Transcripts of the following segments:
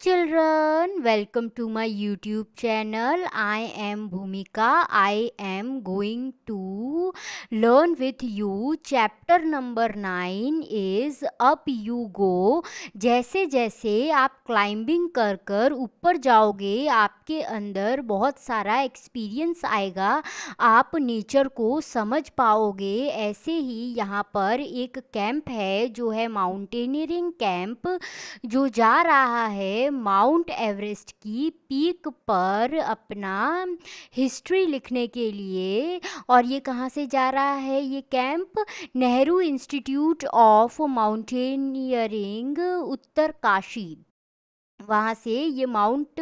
children, welcome to my YouTube channel. I am Bhumika. I am going to learn with you. Chapter number 9 is Up You Go. जैसे जैसे आप climbing कर कर ऊपर जाओगे आपके अंदर बहुत सारा एक्सपीरियंस आएगा, आप नेचर को समझ पाओगे। ऐसे ही यहाँ पर एक कैंप है जो है माउंटेनियरिंग कैंप, जो जा रहा है माउंट एवरेस्ट की पीक पर अपना हिस्ट्री लिखने के लिए। और ये कहाँ से जा रहा है ये camp? Nehru institute of mountaineering Uttarkashi, वहाँ से ये माउंट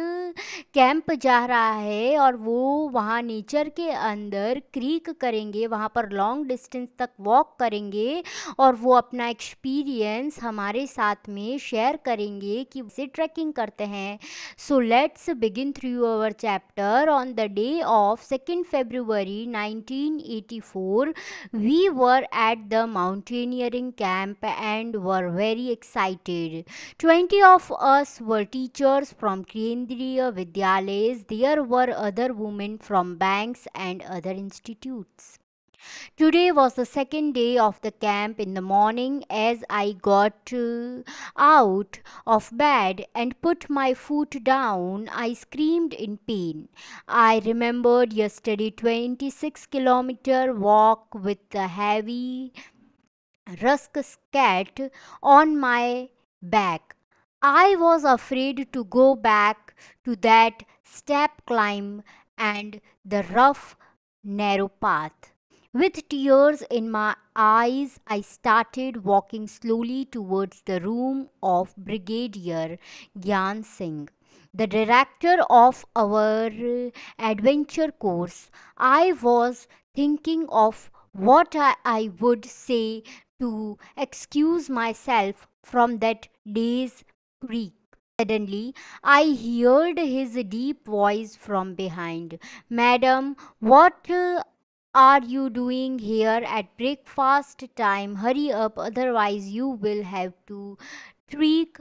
कैंप जा रहा है। और वो वहाँ नेचर के अंदर क्रीक करेंगे, वहाँ पर लॉन्ग डिस्टेंस तक वॉक करेंगे और वो अपना एक्सपीरियंस हमारे साथ में शेयर करेंगे कि वैसे ट्रैकिंग करते हैं। So let's begin through our chapter. On the day of 2 February 1984 we were at the mountaineering camp and were very excited. 20 of us were teachers from Kendriya Vidyalayas. There were other women from banks and other institutes. Today was the second day of the camp. In the morning, as I got out of bed and put my foot down, I screamed in pain. I remembered yesterday 26-kilometer walk with a heavy rusk cat on my back. I was afraid to go back to that step climb and the rough, narrow path. With tears in my eyes, I started walking slowly towards the room of Brigadier Gyan Singh, the director of our adventure course. I was thinking of what I would say to excuse myself from that day's creak. Suddenly, I heard his deep voice from behind. Madam, what are you doing here at breakfast time? Hurry up, otherwise, you will have to trek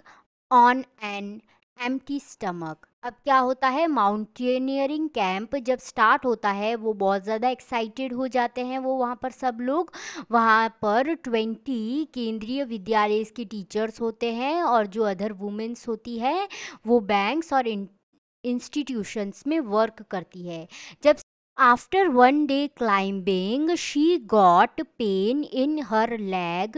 on an empty stomach. अब क्या होता है, mountaineering camp जब start होता है वो बहुत ज़्यादा एक्साइटेड हो जाते हैं वो वहाँ पर सब लोग। वहाँ पर 20 केंद्रीय विद्यालय के टीचर्स होते हैं और जो अदर वुमेन्स होती है वो बैंक्स और इंस्टीट्यूशंस में वर्क करती है। जब after one day climbing, she got pain in her leg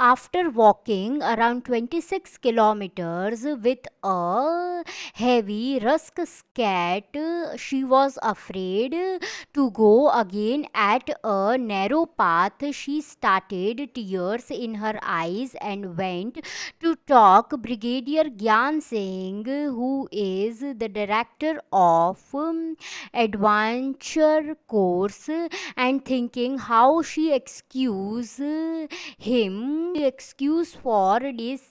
after walking around 26 kilometers with a heavy rusk cat. She was afraid to go again at a narrow path. She started tears in her eyes and went to talk Brigadier Gyan Singh, who is the director of adventure course, and thinking how she excuse for this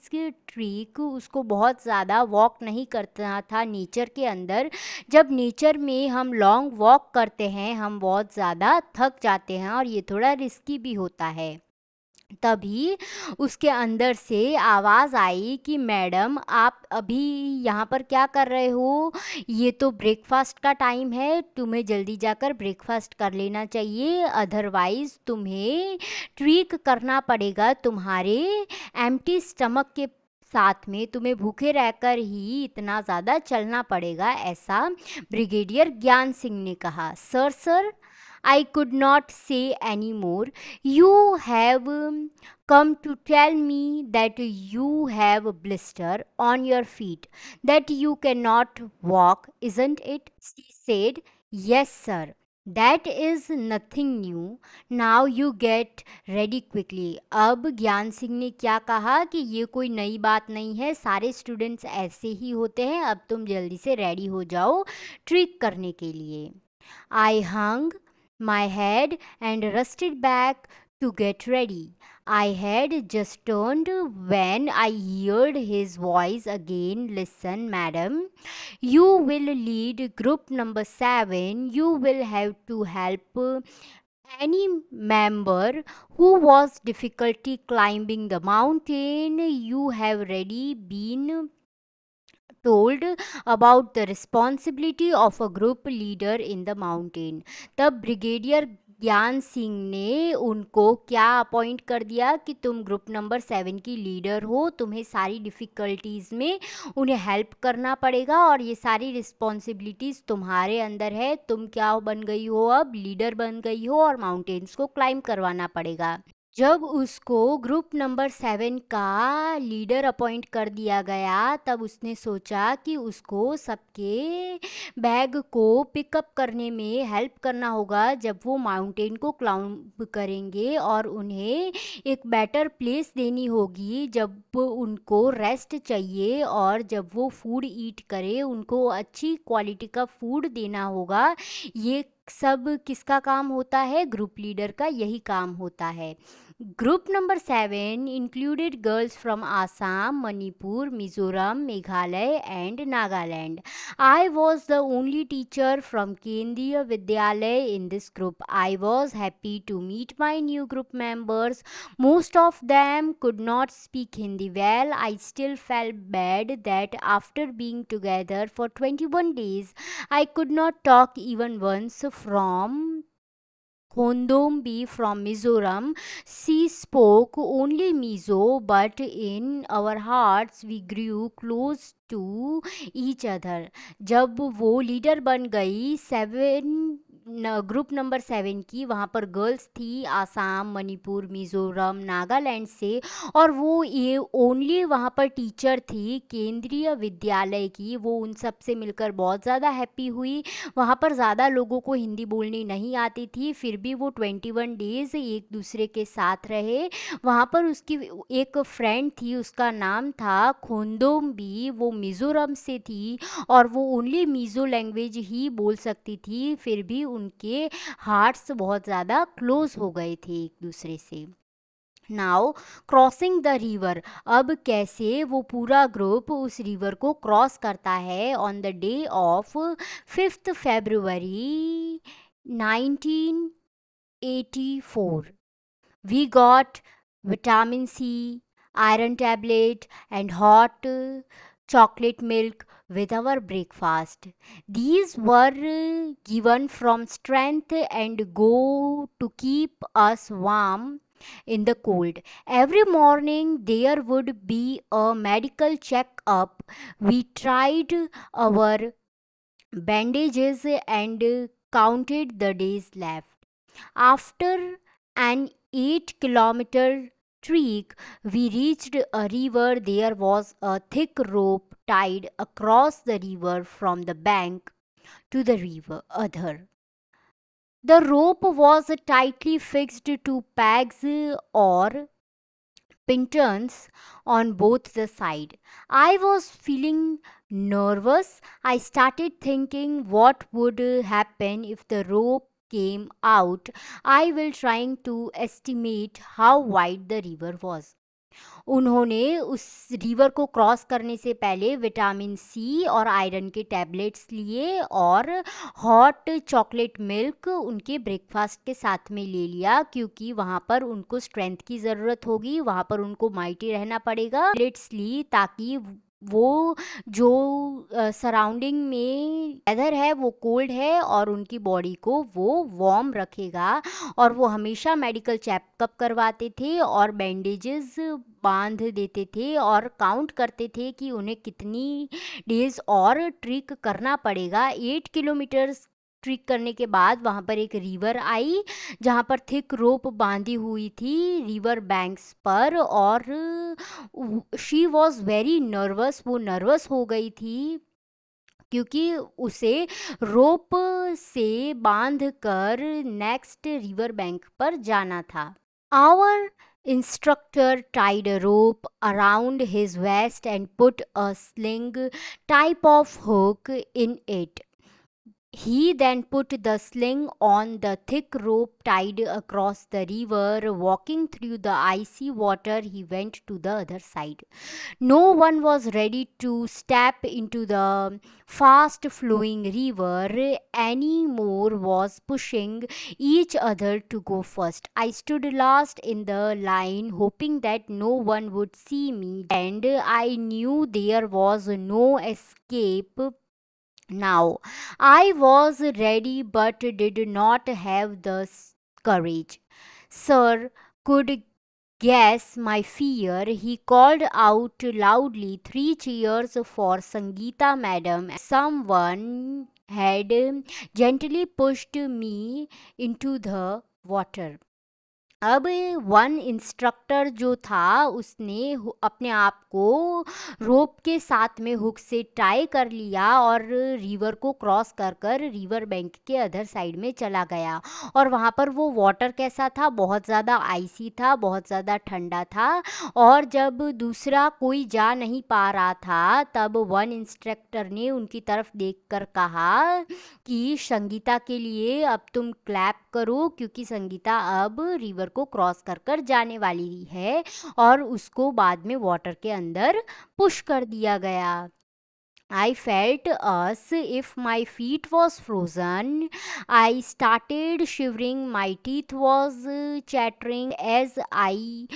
trick. उसको बहुत ज़्यादा walk नहीं करना था nature के अंदर। जब nature में हम लॉन्ग वॉक करते हैं हम बहुत ज़्यादा थक जाते हैं और ये थोड़ा रिस्की भी होता है। तभी उसके अंदर से आवाज़ आई कि मैडम आप अभी यहाँ पर क्या कर रहे हो? ये तो ब्रेकफास्ट का टाइम है, तुम्हें जल्दी जाकर ब्रेकफास्ट कर लेना चाहिए, अदरवाइज़ तुम्हें ट्रीक करना पड़ेगा। तुम्हारे एम्प्टी स्टमक के साथ में तुम्हें भूखे रहकर ही इतना ज़्यादा चलना पड़ेगा, ऐसा ब्रिगेडियर ज्ञान सिंह ने कहा। Sir I could not say any more. You have come to tell me that you have a blister on your feet, that you cannot walk, isn't it? She said, Yes, sir. That is nothing new. Now you get ready quickly. अब ज्ञान सिंह ने क्या कहा कि ये कोई नई बात नहीं है, सारे स्टूडेंट्स ऐसे ही होते हैं, अब तुम जल्दी से रेडी हो जाओ ट्रिक करने के लिए। I hung my head and rusted back to get ready. I had just turned when I heard his voice again. Listen, madam, you will lead group number 7. You will have to help any member who was difficulty climbing the mountain. You have already been told about the responsibility of a group leader in the mountain. तब brigadier ज्ञान सिंह ने उनको क्या appoint कर दिया कि तुम group number 7 की लीडर हो, तुम्हें सारी डिफ़िकल्टीज़ में उन्हें हेल्प करना पड़ेगा और ये सारी रिस्पॉन्सिबिलिटीज़ तुम्हारे अंदर है। तुम क्या बन गई हो, अब लीडर बन गई हो और माउंटेन्स को क्लाइंब करवाना पड़ेगा। जब उसको ग्रुप नंबर 7 का लीडर अपॉइंट कर दिया गया तब उसने सोचा कि उसको सबके बैग को पिकअप करने में हेल्प करना होगा जब वो माउंटेन को क्लाइंब करेंगे, और उन्हें एक बेटर प्लेस देनी होगी जब उनको रेस्ट चाहिए, और जब वो फूड ईट करे उनको अच्छी क्वालिटी का फूड देना होगा। ये सब किसका काम होता है? ग्रुप लीडर का यही काम होता है। Group number 7 included girls from Assam, Manipur, Mizoram, Meghalaya and Nagaland. I was the only teacher from Kendriya Vidyalaya in this group. I was happy to meet my new group members. Most of them could not speak Hindi well. I still felt bad that after being together for 21 days, I could not talk even once. From Khondombi from Mizoram, she spoke only Mizo, but in our hearts we grew close to each other. जब वो leader बन गई group number 7 की, वहाँ पर girls थी आसाम, मणिपुर, मिज़ोरम, नागालैंड से, और वो ये ओनली वहाँ पर टीचर थी केंद्रीय विद्यालय की। वो उन सब से मिलकर बहुत ज़्यादा हैप्पी हुई। वहाँ पर ज़्यादा लोगों को हिंदी बोलनी नहीं आती थी, फिर भी वो 21 डेज़ एक दूसरे के साथ रहे। वहाँ पर उसकी एक फ्रेंड थी, उसका नाम था खोंदोम्बी। वो मिज़ोरम से थी और वो ओनली मिज़ो लैंग्वेज ही बोल सकती थी, फिर भी उनके हार्ट्स बहुत ज़्यादा क्लोज हो गए थे एक दूसरे से। नाउ क्रॉसिंग द रिवर, अब कैसे वो पूरा ग्रुप उस रिवर को क्रॉस करता है। On the day of 5th February 1984 we got vitamin C, iron tablet and hot chocolate milk with our breakfast. These were given from strength and go to keep us warm in the cold. Every morning there would be a medical check-up. We tried our bandages and counted the days left. After an 8-kilometer trek, we reached a river. There was a thick rope tied across the river from the bank to the river other. The rope was tightly fixed to pegs or pintons on both the side. I was feeling nervous. I started thinking what would happen if the rope came out. I will trying to estimate how wide the river was. उन्होंने उस river को cross करने से पहले vitamin C और iron के tablets लिए और हॉट चॉकलेट मिल्क उनके ब्रेकफास्ट के साथ में ले लिया, क्योंकि वहाँ पर उनको स्ट्रेंथ की ज़रूरत होगी, वहाँ पर उनको माइटी रहना पड़ेगा। टैबलेट्स ली ताकि वो जो सराउंडिंग में वेदर है वो कोल्ड है और उनकी बॉडी को वो वार्म रखेगा। और वो हमेशा मेडिकल चेकअप करवाते थे और बैंडेजेस बांध देते थे और काउंट करते थे कि उन्हें कितनी डेज और ट्रिक करना पड़ेगा। 8 किलोमीटर ट्रिक करने के बाद वहाँ पर एक रिवर आई जहाँ पर थिक रोप बांधी हुई थी रिवर बैंक्स पर, और शी वॉज वेरी नर्वस। वो नर्वस हो गई थी क्योंकि उसे रोप से बांध कर नेक्स्ट रिवर बैंक पर जाना था। Our instructor tied a rope around his waist and put a sling type of hook in it. He then put the sling on the thick rope tied across the river. Walking through the icy water, he went to the other side. No one was ready to step into the fast flowing river anymore, was pushing each other to go first. I stood last in the line, hoping that no one would see me, and I knew there was no escape now. I was ready but did not have the courage. Sir could guess my fear. He called out loudly, "Three cheers for Sangeeta, madam," and someone had gently pushed me into the water. अब one instructor जो था उसने अपने आप को रोप के साथ में हुक से टाई कर लिया और रिवर को क्रॉस कर कर रिवर बैंक के अदर साइड में चला गया। और वहाँ पर वो वाटर कैसा था, बहुत ज़्यादा आइसी था, बहुत ज़्यादा ठंडा था। और जब दूसरा कोई जा नहीं पा रहा था तब वन इंस्ट्रक्टर ने उनकी तरफ देखकर कहा कि संगीता के लिए अब तुम क्लैप करो, क्योंकि संगीता अब रिवर को क्रॉस कर कर जाने वाली है। और उसको बाद में वाटर के अंदर पुश कर दिया गया। I felt as if my feet was frozen. I started shivering. My teeth was chattering as I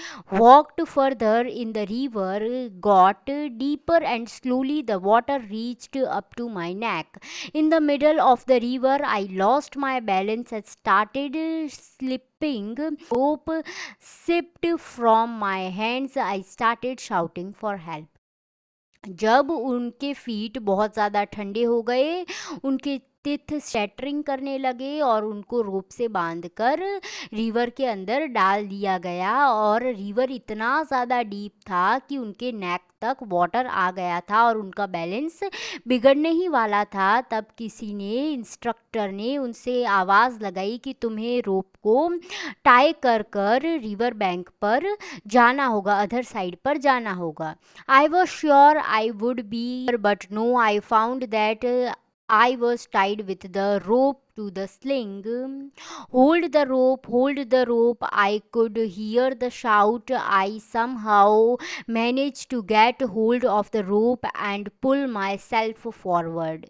walked further in the river, got deeper, and slowly the water reached up to my neck. In the middle of the river, I lost my balance and started slipping. Rope slipped from my hands. I started shouting for help. जब उनके feet बहुत ज़्यादा ठंडे हो गए, उनके teeth shattering करने लगे और उनको रोप से बांधकर रिवर के अंदर डाल दिया गया। और रिवर इतना ज़्यादा डीप था कि उनके नेक तक वाटर आ गया था और उनका बैलेंस बिगड़ने ही वाला था। तब किसी ने, इंस्ट्रक्टर ने उनसे आवाज़ लगाई कि तुम्हें रोप को टाई कर कर रिवर बैंक पर जाना होगा, अदर साइड पर जाना होगा। I was sure I would be, but no, I found that I was tied with the rope to the sling. Hold the rope, hold the rope. I could hear the shout. I somehow managed to get hold of the rope and pull myself forward.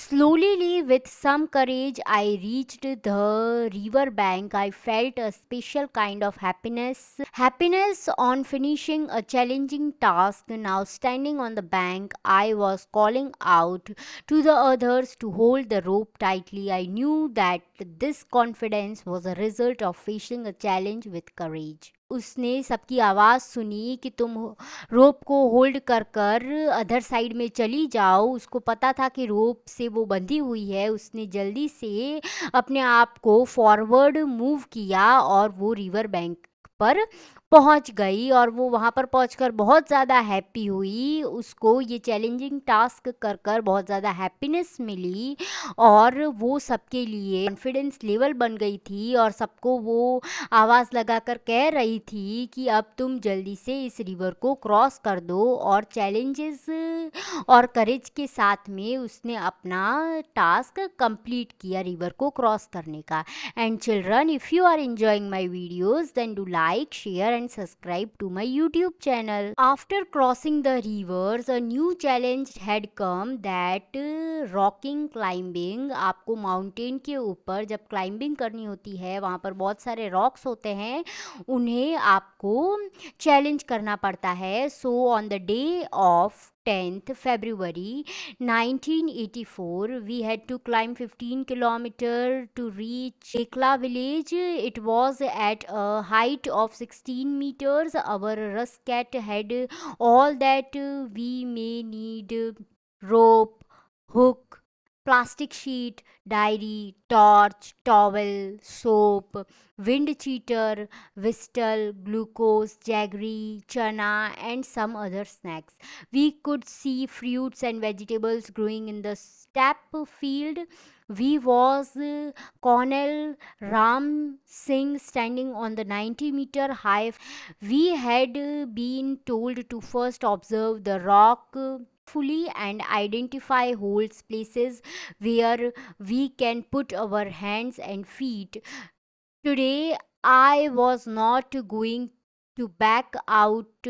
Slowly, with some courage, I reached the river bank. I felt a special kind of happiness. Happiness on finishing a challenging task. Now, standing on the bank, I was calling out to the others to hold the rope tightly. I knew that this confidence was a result of facing a challenge with courage. उसने सबकी आवाज़ सुनी कि तुम रोप को hold कर कर other side में चली जाओ। उसको पता था कि रोप से वो बंधी हुई है। उसने जल्दी से अपने आप को फॉरवर्ड मूव किया और वो रिवर बैंक पर पहुंच गई। और वो वहाँ पर पहुंचकर बहुत ज़्यादा हैप्पी हुई। उसको ये चैलेंजिंग टास्क कर कर बहुत ज़्यादा हैप्पीनेस मिली और वो सबके लिए कॉन्फिडेंस लेवल बन गई थी। और सबको वो आवाज़ लगाकर कह रही थी कि अब तुम जल्दी से इस रिवर को क्रॉस कर दो। और चैलेंजेस और करेज के साथ में उसने अपना टास्क कंप्लीट किया रिवर को क्रॉस करने का। And children, if you are enjoying my videos, then do like, share and subscribe to my YouTube channel. After crossing the rivers, a new challenge had come, that rocking climbing. आपको mountain के ऊपर जब climbing करनी होती है, वहाँ पर बहुत सारे रॉक्स होते हैं, उन्हें आपको चैलेंज करना पड़ता है। So on the day of 10th February 1984, we had to climb 15 kilometers to reach Ekla village. It was at a height of 16 meters. Our Ruscat had all that we may need: rope, hook, plastic sheet, diary, torch, towel, soap, wind cheater, whistle, glucose, jaggery, chana, and some other snacks. We could see fruits and vegetables growing in the steppe field. We was Colonel Ram Singh standing on the 90-meter high. We had been told to first observe the rock fully and identify holes, places where we can put our hands and feet. Today I was not going to back out.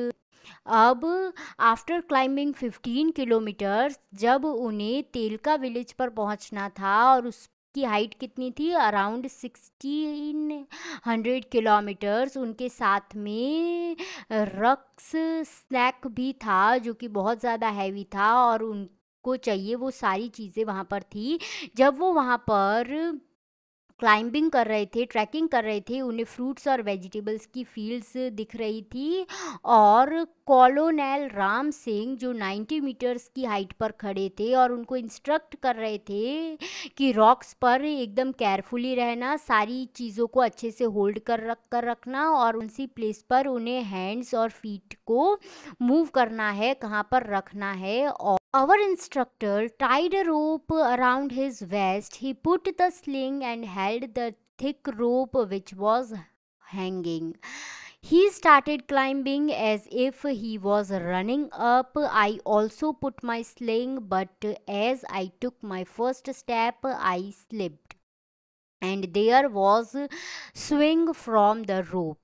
अब after climbing 15 kilometres, जब उन्हें तेलका village पर पहुंचना था और उसकी height कितनी थी, अराउंड 1600 किलोमीटर्स, उनके साथ में रक्स स्नैक भी था जो कि बहुत ज़्यादा हैवी था और उनको चाहिए वो सारी चीज़ें वहाँ पर थी। जब वो वहाँ पर क्लाइंबिंग कर रहे थे, ट्रैकिंग कर रहे थे, उन्हें फ्रूट्स और वेजिटेबल्स की फील्ड्स दिख रही थी और कॉलोनेल राम सिंह जो 90 मीटर्स की हाइट पर खड़े थे और उनको इंस्ट्रक्ट कर रहे थे कि रॉक्स पर एकदम केयरफुली रहना, सारी चीज़ों को अच्छे से होल्ड कर रखना और उसी प्लेस पर उन्हें हैंड्स और फीट को मूव करना है, कहाँ पर रखना है। और our instructor tied a rope around his waist. He put the sling and held the thick rope which was hanging. He started climbing as if he was running up. I also put my sling, but as I took my first step, I slipped. And there was swing from the rope.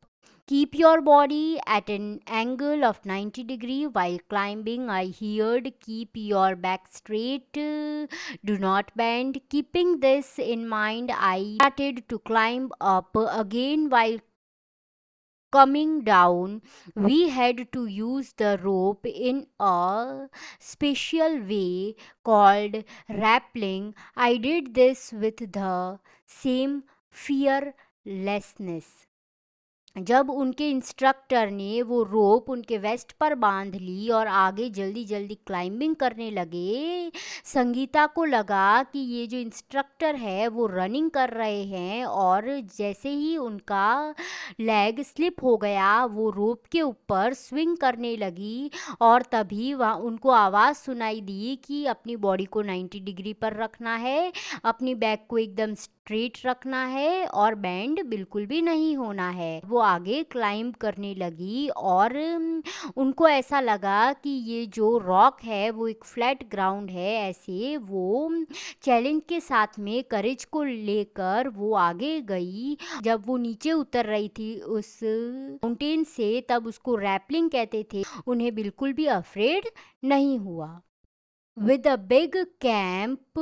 Keep your body at an angle of 90 degree while climbing. I heard keep your back straight, do not bend. Keeping this in mind, I started to climb up again. While coming down, we had to use the rope in a special way called rappelling. I did this with the same fearlessness. जब उनके instructor ने वो रोप उनके waste पर बांध ली और आगे जल्दी जल्दी क्लाइंबिंग करने लगे, संगीता को लगा कि ये जो इंस्ट्रक्टर है वो रनिंग कर रहे हैं और जैसे ही उनका लेग स्लिप हो गया वो रोप के ऊपर स्विंग करने लगी और तभी वहाँ उनको आवाज़ सुनाई दी कि अपनी बॉडी को 90 डिग्री पर रखना है, अपनी बैक को एकदम स्ट्रेट रखना है और बैंड बिल्कुल भी नहीं होना है। वो आगे क्लाइंब करने लगी और उनको ऐसा लगा कि ये जो रॉक है वो एक फ्लैट ग्राउंड है, ऐसे वो चैलेंज के साथ में करेज को लेकर वो आगे गई। जब वो नीचे उतर रही थी उस माउंटेन से, तब उसको रैपलिंग कहते थे, उन्हें बिल्कुल भी अफ्रेड नहीं हुआ। विद अ बिग कैंप,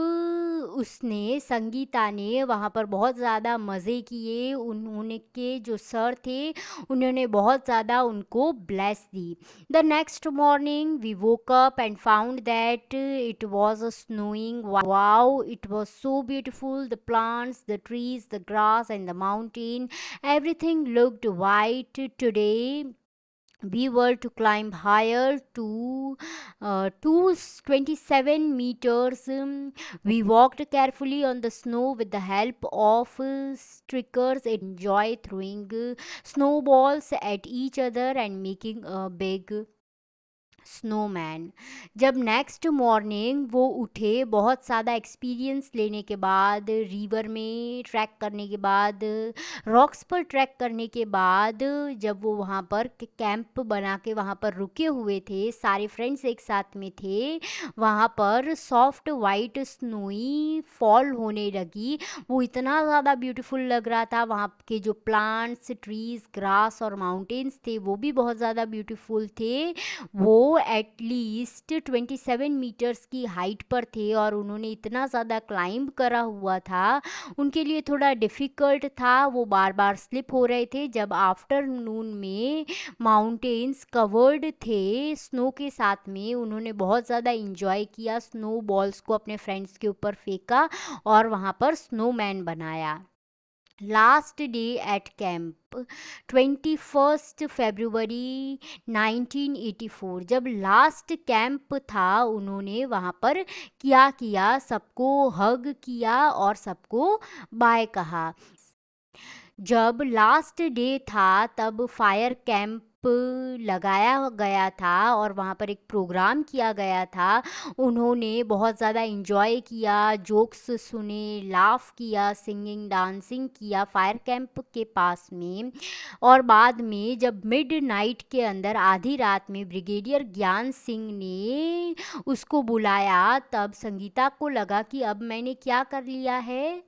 उसने संगीता ने वहाँ पर बहुत ज़्यादा मज़े किए। उन्होंने के जो सर थे उन्होंने बहुत ज़्यादा उनको ब्लेस दी। The next morning we woke up and found that it was snowing. Wow, it was so beautiful, the plants, the trees, the grass and the mountain, everything looked white today. We were to climb higher to 227 meters. We walked carefully on the snow with the help of streakers. Enjoy throwing snowballs at each other and making a big snowman. जब next morning वो उठे, बहुत ज़्यादा experience लेने के बाद, river में track करने के बाद, रॉक्स पर ट्रैक करने के बाद, जब वो वहाँ पर कैंप बना के वहाँ पर रुके हुए थे, सारे फ्रेंड्स एक साथ में थे, वहाँ पर सॉफ्ट वाइट स्नोई फॉल होने लगी। वो इतना ज़्यादा ब्यूटीफुल लग रहा था, वहाँ के जो प्लांट्स, ट्रीज, ग्रास और माउंटेन्स थे वो भी बहुत ज़्यादा ब्यूटीफुल थे। वो एटलीस्ट 27 मीटर्स की हाइट पर थे और उन्होंने इतना ज़्यादा क्लाइंब करा हुआ था, उनके लिए थोड़ा डिफ़िकल्ट था, वो बार बार स्लिप हो रहे थे। जब आफ्टरनून में माउंटेन्स कवर्ड थे स्नो के साथ में, उन्होंने बहुत ज़्यादा इंजॉय किया, स्नो बॉल्स को अपने फ्रेंड्स के ऊपर फेंका और वहाँ पर स्नोमैन बनाया। लास्ट डे एट कैंप, 21 फरवरी 1984, जब लास्ट कैंप था, उन्होंने वहाँ पर क्या किया, सबको हग किया और सबको बाय कहा। जब लास्ट डे था तब फायर कैंप लगाया गया था और वहाँ पर एक प्रोग्राम किया गया था। उन्होंने बहुत ज़्यादा एंजॉय किया, जोक्स सुने, लाफ किया, सिंगिंग डांसिंग किया फायर कैंप के पास में। और बाद में जब मिडनाइट के अंदर आधी रात में ब्रिगेडियर ज्ञान सिंह ने उसको बुलाया, तब संगीता को लगा कि अब मैंने क्या कर लिया है।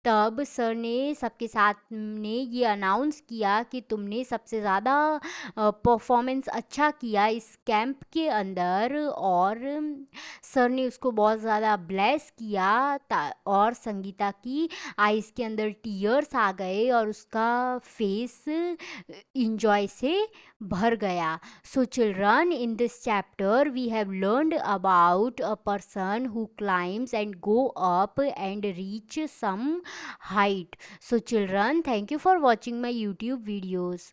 तब सर ने सबके साथ ने ये अनाउंस किया कि तुमने सबसे ज़्यादा परफॉर्मेंस अच्छा किया इस कैंप के अंदर। और सर ने उसको बहुत ज़्यादा ब्लेस किया और संगीता की आइज़ के अंदर टीयर्स आ गए और उसका फेस इंजॉय से भर गया। So children, in this chapter we have learned about a person who climbs and go up and reach some height. So children, thank you for watching my YouTube videos.